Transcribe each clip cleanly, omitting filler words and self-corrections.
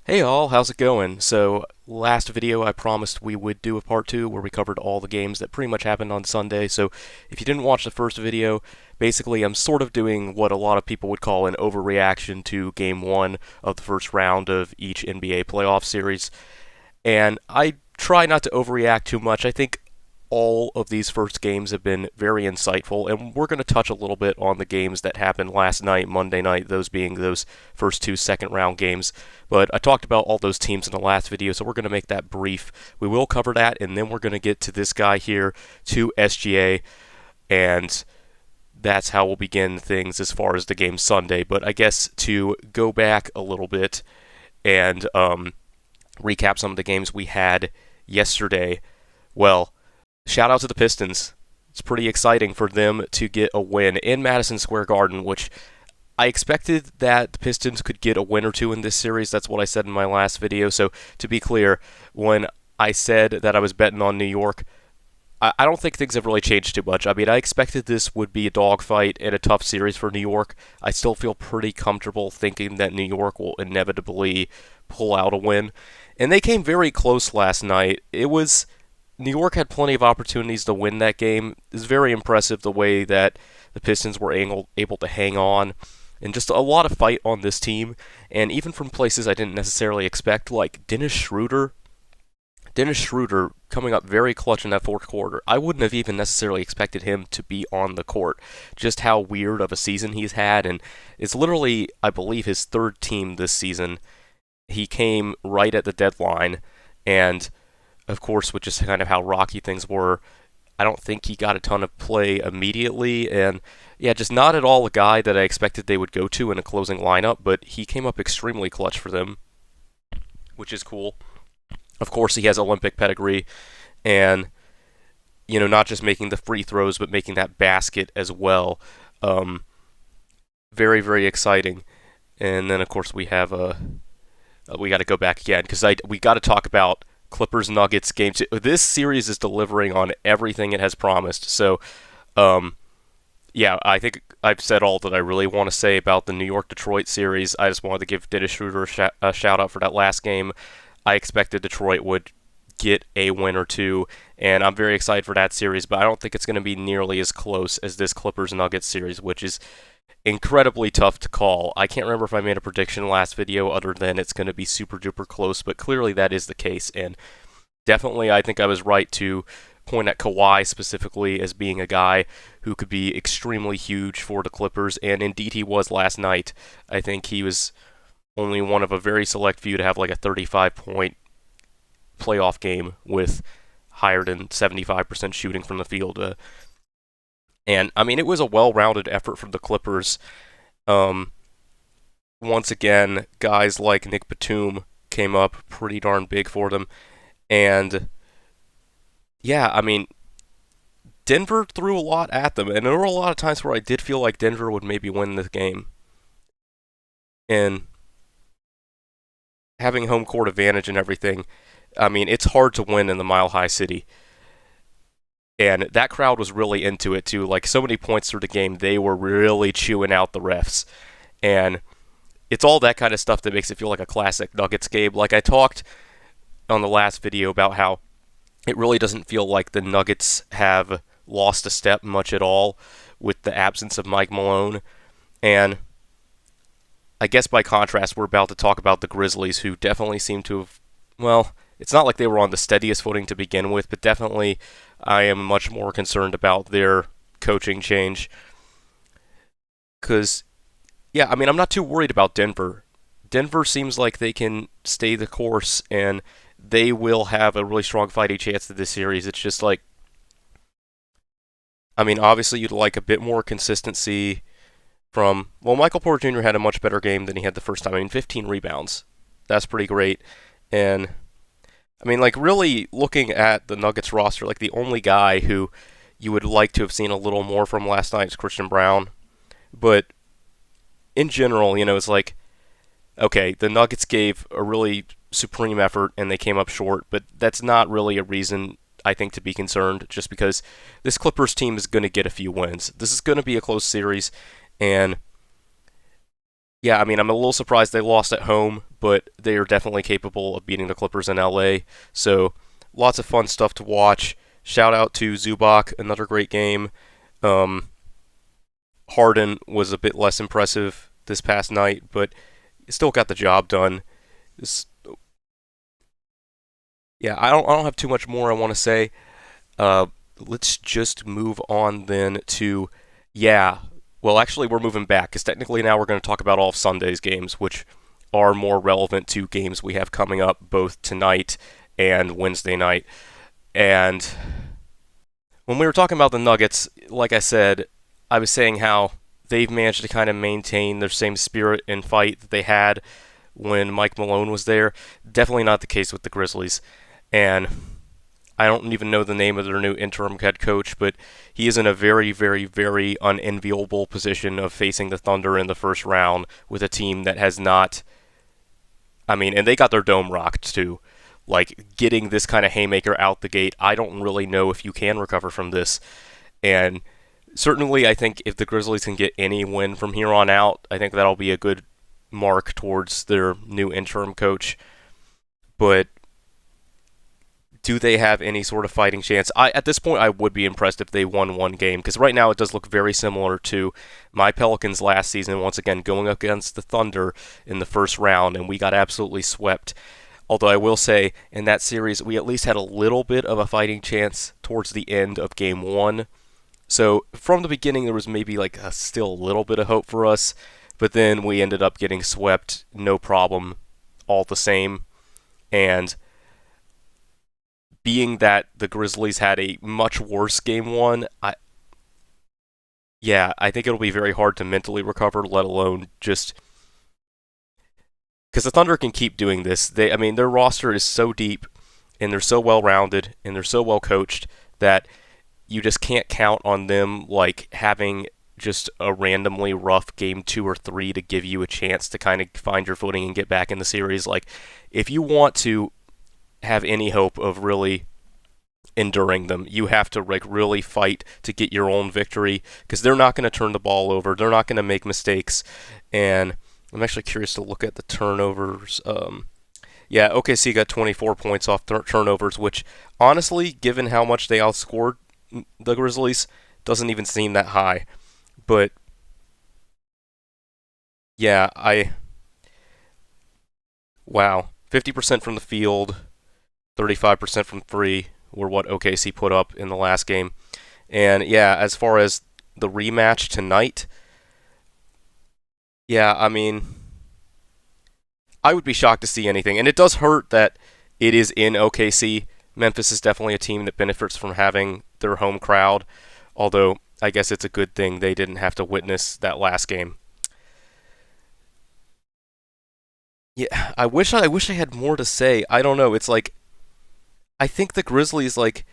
Hey all, how's it going? So, last video I promised we would do a part 2 where we covered all the games that pretty much happened on Sunday. So, if you didn't watch the first video, basically I'm sort of doing what a lot of people would call an overreaction to game 1 of the first round of each NBA playoff series. And I try not to overreact too much. I think all of these first games have been very insightful, and we're going to touch a little bit on the games that happened last night, Monday night, those being those first two second round games. But I talked about all those teams in the last video, so we're going to make that brief. We will cover that, and then we're going to get to this guy here, to SGA, and that's how we'll begin things as far as the game Sunday. But I guess to go back a little bit and recap some of the games we had yesterday, well, shout out to the Pistons. It's pretty exciting for them to get a win in Madison Square Garden, which I expected that the Pistons could get a win or two in this series. That's what I said in my last video. So to be clear, when I said that I was betting on New York, I don't think things have really changed too much. I mean, I expected this would be a dogfight and a tough series for New York. I still feel pretty comfortable thinking that New York will inevitably pull out a win. And they came very close last night. It was New York had plenty of opportunities to win that game. It's very impressive the way that the Pistons were able to hang on, and just a lot of fight on this team. And even from places I didn't necessarily expect, like Dennis Schroeder. Dennis Schroeder coming up very clutch in that fourth quarter. I wouldn't have even necessarily expected him to be on the court. Just how weird of a season he's had, and it's literally, I believe, his third team this season. He came right at the deadline, and of course, with just kind of how rocky things were, I don't think he got a ton of play immediately. And yeah, just not at all a guy that I expected they would go to in a closing lineup, but he came up extremely clutch for them, which is cool. Of course, he has Olympic pedigree, and not just making the free throws, but making that basket as well. Um, very, very exciting. And then, of course, we got to go back again because we got to talk about Clippers Nuggets game 2. This series is delivering on everything it has promised. So, um, yeah, I think I've said all that I really want to say about the New York Detroit series. I just wanted to give Dennis Schroeder a shout out for that last game. I expected Detroit would get a win or two, and I'm very excited for that series, but I don't think it's going to be nearly as close as this Clippers Nuggets series, which is incredibly tough to call. I can't remember if I made a prediction last video other than it's going to be super duper close, but clearly that is the case. And definitely I think I was right to point at Kawhi specifically as being a guy who could be extremely huge for the Clippers, and indeed he was last night. I think he was only one of a very select few to have like a 35-point playoff game with higher than 75% shooting from the field. And I mean, it was a well-rounded effort from the Clippers. Um, Once again, guys like Nick Batum came up pretty darn big for them. And yeah, I mean, Denver threw a lot at them, and there were a lot of times where I did feel like Denver would maybe win this game. And having home court advantage and everything, I mean, it's hard to win in the Mile High City. And that crowd was really into it too. Like so many points through the game, they were really chewing out the refs. And it's all that kind of stuff that makes it feel like a classic Nuggets game. Like I talked on the last video about how it really doesn't feel like the Nuggets have lost a step much at all with the absence of Mike Malone. And I guess by contrast, we're about to talk about the Grizzlies, who definitely seem to have, well, it's not like they were on the steadiest footing to begin with, but definitely I am much more concerned about their coaching change. Because, yeah, I mean, I'm not too worried about Denver. Denver seems like they can stay the course, and they will have a really strong fighting chance to this series. It's just like, I mean, obviously you'd like a bit more consistency from, well, Michael Porter Jr. had a much better game than he had the first time. I mean, 15 rebounds. That's pretty great. And I mean, like, really looking at the Nuggets roster, like, the only guy who you would like to have seen a little more from last night is Christian Brown. But in general, it's like, okay, the Nuggets gave a really supreme effort and they came up short, but that's not really a reason, I think, to be concerned, just because this Clippers team is going to get a few wins. This is going to be a close series, and Yeah, I mean, I'm a little surprised they lost at home, but they are definitely capable of beating the Clippers in LA. So, lots of fun stuff to watch. Shout out to Zubac, another great game. Um, Harden was a bit less impressive this past night, but still got the job done. It's, yeah, I don't have too much more I want to say. Uh, let's just move on then to, yeah. Well, actually, we're moving back because technically now we're going to talk about all of Sunday's games, which are more relevant to games we have coming up both tonight and Wednesday night. And when we were talking about the Nuggets, like I said, I was saying how they've managed to kind of maintain their same spirit and fight that they had when Mike Malone was there. Definitely not the case with the Grizzlies. And I don't even know the name of their new interim head coach, but he is in a very, very, very unenviable position of facing the Thunder in the first round with a team that has not. I mean, and they got their dome rocked too. Like, getting this kind of haymaker out the gate, I don't really know if you can recover from this. And certainly, I think if the Grizzlies can get any win from here on out, I think that'll be a good mark towards their new interim coach. But do they have any sort of fighting chance? At this point, I would be impressed if they won one game because right now it does look very similar to my Pelicans last season. Once again, going up against the Thunder in the first round, and we got absolutely swept. Although I will say, in that series, we at least had a little bit of a fighting chance towards the end of game one. So from the beginning, there was maybe like still a little bit of hope for us, but then we ended up getting swept, no problem, all the same. And being that the Grizzlies had a much worse game one, I think it'll be very hard to mentally recover, let alone just because the Thunder can keep doing this. I mean, their roster is so deep and they're so well rounded and they're so well coached that you just can't count on them like having just a randomly rough game two or three to give you a chance to kind of find your footing and get back in the series. Like, if you want to have any hope of really enduring them. You have to like really fight to get your own victory because they're not going to turn the ball over. They're not going to make mistakes. And I'm actually curious to look at the turnovers. Yeah, OKC got 24 points off turnovers, which honestly, given how much they outscored the Grizzlies, doesn't even seem that high. But yeah, wow, 50% from the field, 35% from three were what OKC put up in the last game. And yeah, as far as the rematch tonight, yeah, I mean, I would be shocked to see anything. And it does hurt that it is in OKC. Memphis is definitely a team that benefits from having their home crowd, although I guess it's a good thing they didn't have to witness that last game. Yeah, I wish I had more to say. I don't know. It's like I think the Grizzlies like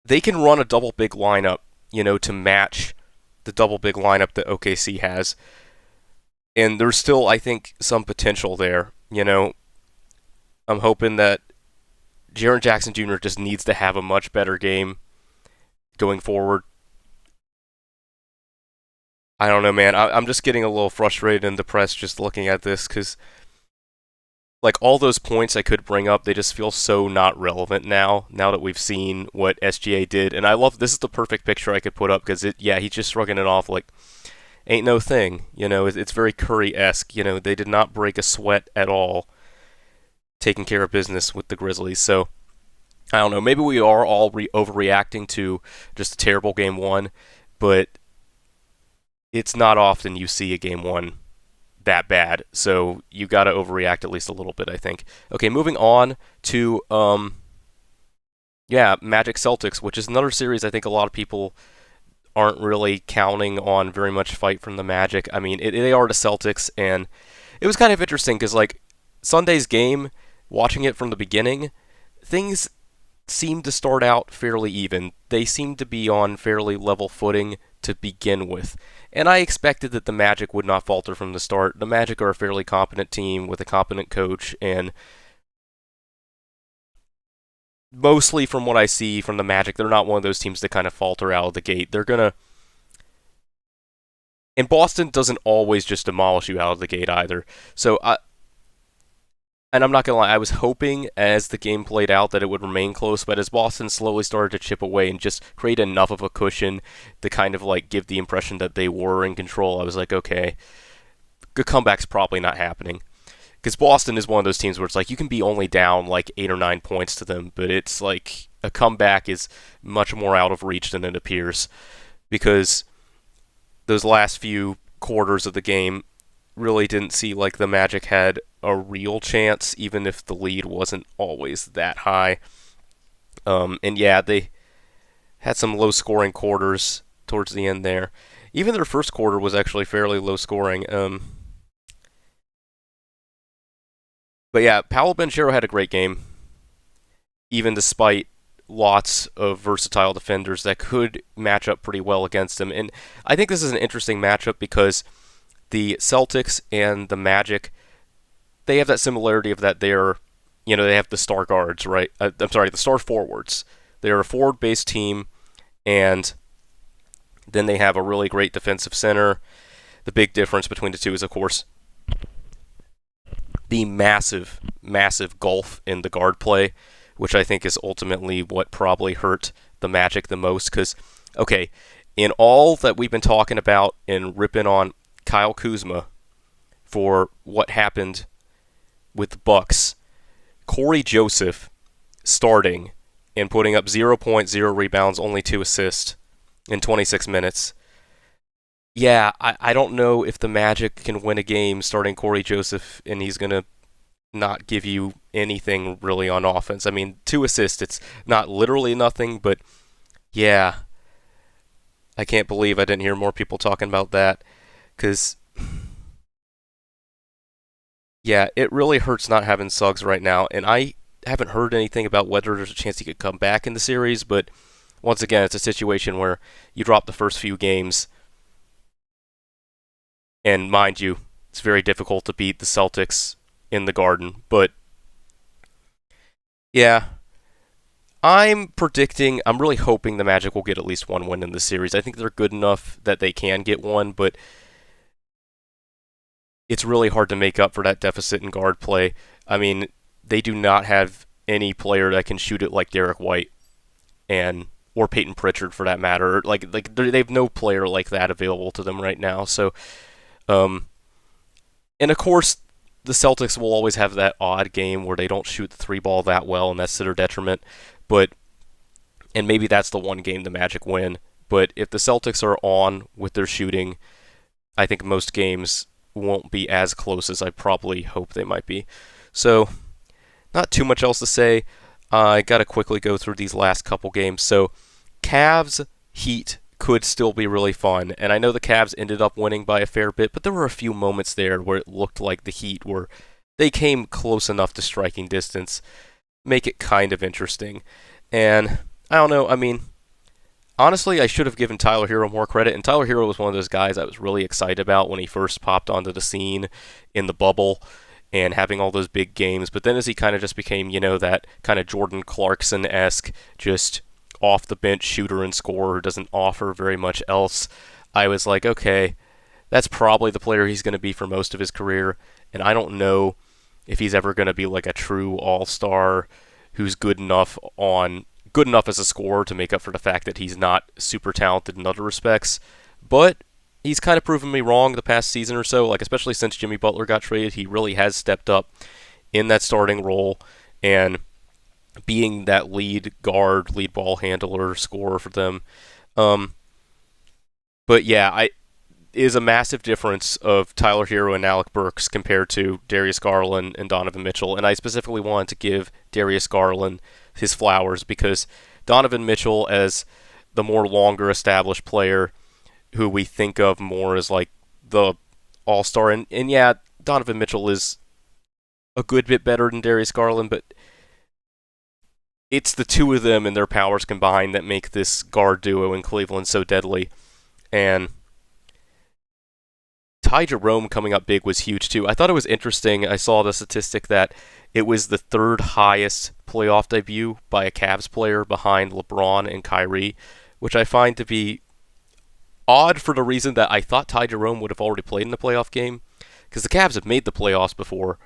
they can run a double big lineup, to match the double big lineup that OKC has. And there's still, I think, some potential there. I'm hoping that Jaren Jackson Jr. just needs to have a much better game going forward. I don't know, man. I'm just getting a little frustrated and depressed just looking at this because, like, all those points I could bring up, they just feel so not relevant now. Now that we've seen what SGA did, and I love this is the perfect picture I could put up because he's just shrugging it off like ain't no thing. It's very Curry-esque. They did not break a sweat at all taking care of business with the Grizzlies. So, I don't know. Maybe we are all overreacting to just a terrible game one, but it's not often you see a game one that bad. So, you got to overreact at least a little bit, I think. Okay, moving on to, Magic Celtics, which is another series I think a lot of people aren't really counting on very much fight from the Magic. I mean, they are the Celtics, and it was kind of interesting because, like, Sunday's game, watching it from the beginning, things seemed to start out fairly even. They seemed to be on fairly level footing to begin with. And I expected that the Magic would not falter from the start. The Magic are a fairly competent team with a competent coach, and mostly from what I see from the Magic, they're not one of those teams that kind of falter out of the gate. They're going to And Boston doesn't always just demolish you out of the gate either. So and I'm not gonna lie, I was hoping as the game played out that it would remain close, but as Boston slowly started to chip away and just create enough of a cushion to kind of like give the impression that they were in control, I was like, okay, good comeback's probably not happening. Because Boston is one of those teams where it's like you can be only down like 8 or 9 points to them, but it's like a comeback is much more out of reach than it appears. Because those last few quarters of the game really didn't see like the Magic had a real chance, even if the lead wasn't always that high. And yeah, they had some low scoring quarters towards the end there. Even their first quarter was actually fairly low scoring. But yeah, Paolo Banchero had a great game, even despite lots of versatile defenders that could match up pretty well against him. And I think this is an interesting matchup because the Celtics and the Magic, they have that similarity of that they have the star guards, right? I'm sorry, the star forwards. They're a forward-based team, and then they have a really great defensive center. The big difference between the two is, of course, the massive, massive gulf in the guard play, which I think is ultimately what probably hurt the Magic the most. Because, okay, in all that we've been talking about and ripping on Kyle Kuzma for what happened with the Bucks, Corey Joseph starting and putting up 0.0 rebounds, only 2 assists in 26 minutes. Yeah, I don't know if the Magic can win a game starting Corey Joseph and he's going to not give you anything really on offense. I mean, 2 assists, it's not literally nothing, but yeah, I can't believe I didn't hear more people talking about that because, yeah, it really hurts not having Suggs right now, and I haven't heard anything about whether there's a chance he could come back in the series, but once again, it's a situation where you drop the first few games, and mind you, it's very difficult to beat the Celtics in the Garden. But yeah, I'm really hoping the Magic will get at least one win in the series. I think they're good enough that they can get one, but it's really hard to make up for that deficit in guard play. I mean, they do not have any player that can shoot it like Derek White or Peyton Pritchard for that matter. Like they have no player like that available to them right now. So, and of course, the Celtics will always have that odd game where they don't shoot the 3 ball that well, and that's to their detriment. And maybe that's the one game the Magic win. But if the Celtics are on with their shooting, I think most games won't be as close as I probably hope they might be. So, not too much else to say. I got to quickly go through these last couple games. So, Cavs Heat could still be really fun, and I know the Cavs ended up winning by a fair bit, but there were a few moments there where it looked like the Heat they came close enough to striking distance, make it kind of interesting. And I don't know, I mean, honestly, I should have given Tyler Hero more credit, and Tyler Hero was one of those guys I was really excited about when he first popped onto the scene in the bubble and having all those big games. But then as he kind of just became, that kind of Jordan Clarkson-esque, just off the bench shooter and scorer who doesn't offer very much else, I was like, okay, that's probably the player he's going to be for most of his career, and I don't know if he's ever going to be like a true all-star who's good enough as a scorer to make up for the fact that he's not super talented in other respects. But he's kind of proven me wrong the past season or so, like especially since Jimmy Butler got traded. He really has stepped up in that starting role and being that lead guard, lead ball handler, scorer for them. But yeah, it is a massive difference of Tyler Hero and Alec Burks compared to Darius Garland and Donovan Mitchell. And I specifically wanted to give Darius Garland his flowers because Donovan Mitchell, as the more longer established player who we think of more as like the all-star, and yeah, Donovan Mitchell is a good bit better than Darius Garland, but it's the two of them and their powers combined that make this guard duo in Cleveland so deadly. And Ty Jerome coming up big was huge too. I thought it was interesting. I saw the statistic that it was the 3rd highest playoff debut by a Cavs player behind LeBron and Kyrie, which I find to be odd for the reason that I thought Ty Jerome would have already played in the playoff game, because the Cavs have made the playoffs before,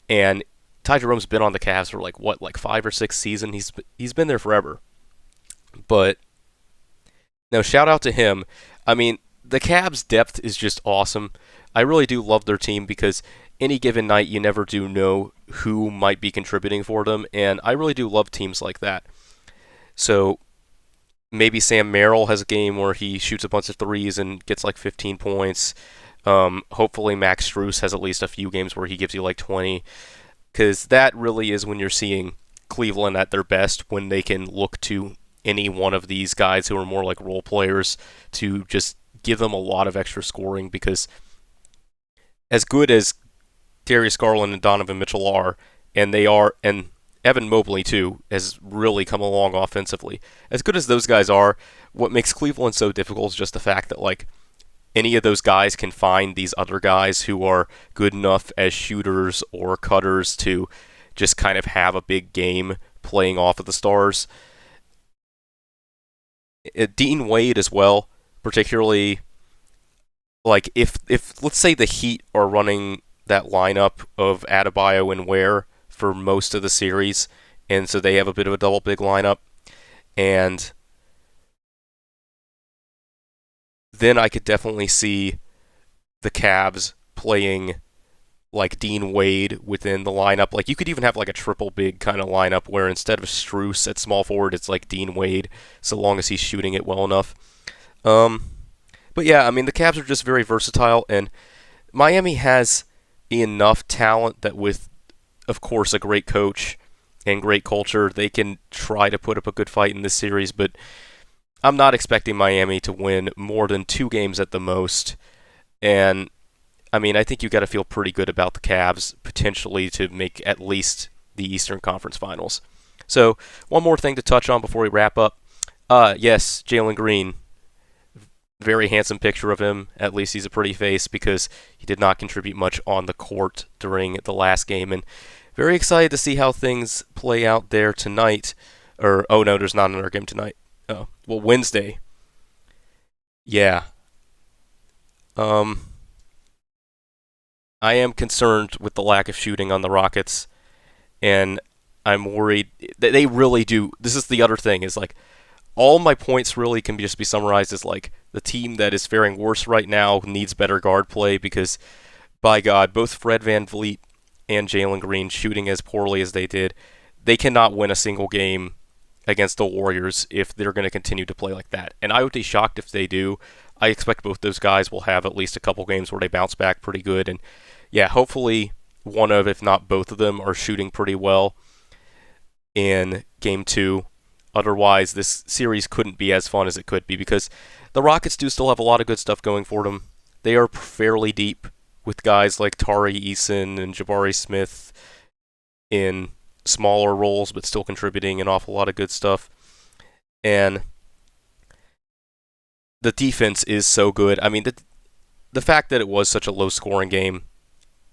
and Ty Jerome's been on the Cavs for like 5 or 6 seasons. He's been there forever. But no, shout out to him. I mean, the Cavs' depth is just awesome. I really do love their team because any given night you never do know who might be contributing for them, and I really do love teams like that. So maybe Sam Merrill has a game where he shoots a bunch of threes and gets like 15 points. Hopefully Max Strus has at least a few games where he gives you like 20, because that really is when you're seeing Cleveland at their best, when they can look to any one of these guys who are more like role players to just give them a lot of extra scoring, because as good as Darius Garland and Donovan Mitchell are, and Evan Mobley too has really come along offensively. As good as those guys are, what makes Cleveland so difficult is just the fact that like any of those guys can find these other guys who are good enough as shooters or cutters to just kind of have a big game playing off of the stars. Dean Wade as well, particularly like if let's say the Heat are running that lineup of Adebayo and Ware for most of the series, and so they have a bit of a double big lineup, and then I could definitely see the Cavs playing like Dean Wade within the lineup. Like you could even have like a triple big kind of lineup where instead of Strus at small forward, it's like Dean Wade, so long as he's shooting it well enough. But yeah, I mean the Cavs are just very versatile, and Miami has enough talent that with, of course, a great coach and great culture, they can try to put up a good fight in this series, but I'm not expecting Miami to win more than 2 games at the most. And I mean, I think you got to feel pretty good about the Cavs potentially to make at least the Eastern Conference Finals. So, one more thing to touch on before we wrap up. Yes, Jalen Green. Very handsome picture of him. At least he's a pretty face because he did not contribute much on the court during the last game. And very excited to see how things play out there tonight. Or, oh no, there's not another game tonight. Oh, well, Wednesday. Yeah. I am concerned with the lack of shooting on the Rockets, and I'm worried. They really do. This is the other thing, is like, all my points really can just be summarized as like the team that is faring worse right now needs better guard play, because, by God, both Fred VanVleet and Jalen Green shooting as poorly as they did, they cannot win a single game against the Warriors if they're going to continue to play like that. And I would be shocked if they do. I expect both those guys will have at least a couple games where they bounce back pretty good. And yeah, hopefully one of, if not both of them, are shooting pretty well in Game 2. Otherwise, this series couldn't be as fun as it could be, because the Rockets do still have a lot of good stuff going for them. They are fairly deep with guys like Tari Eason and Jabari Smith in smaller roles, but still contributing an awful lot of good stuff. And the defense is so good. I mean, the fact that it was such a low-scoring game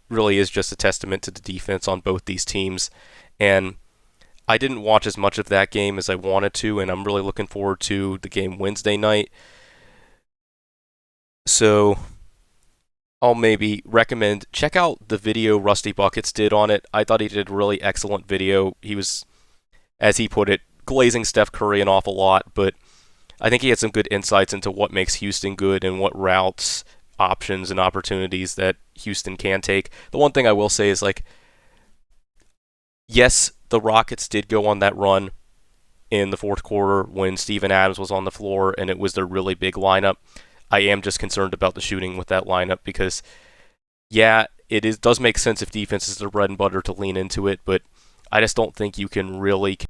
really is just a testament to the defense on both these teams. And I didn't watch as much of that game as I wanted to, and I'm really looking forward to the game Wednesday night. So I'll maybe recommend, check out the video Rusty Buckets did on it. I thought he did a really excellent video. He was, as he put it, glazing Steph Curry an awful lot, but I think he had some good insights into what makes Houston good and what routes, options, and opportunities that Houston can take. The one thing I will say is, like, yes, the Rockets did go on that run in the fourth quarter when Steven Adams was on the floor and it was their really big lineup. I am just concerned about the shooting with that lineup because, yeah, does make sense if defense is their bread and butter to lean into it, but I just don't think you can really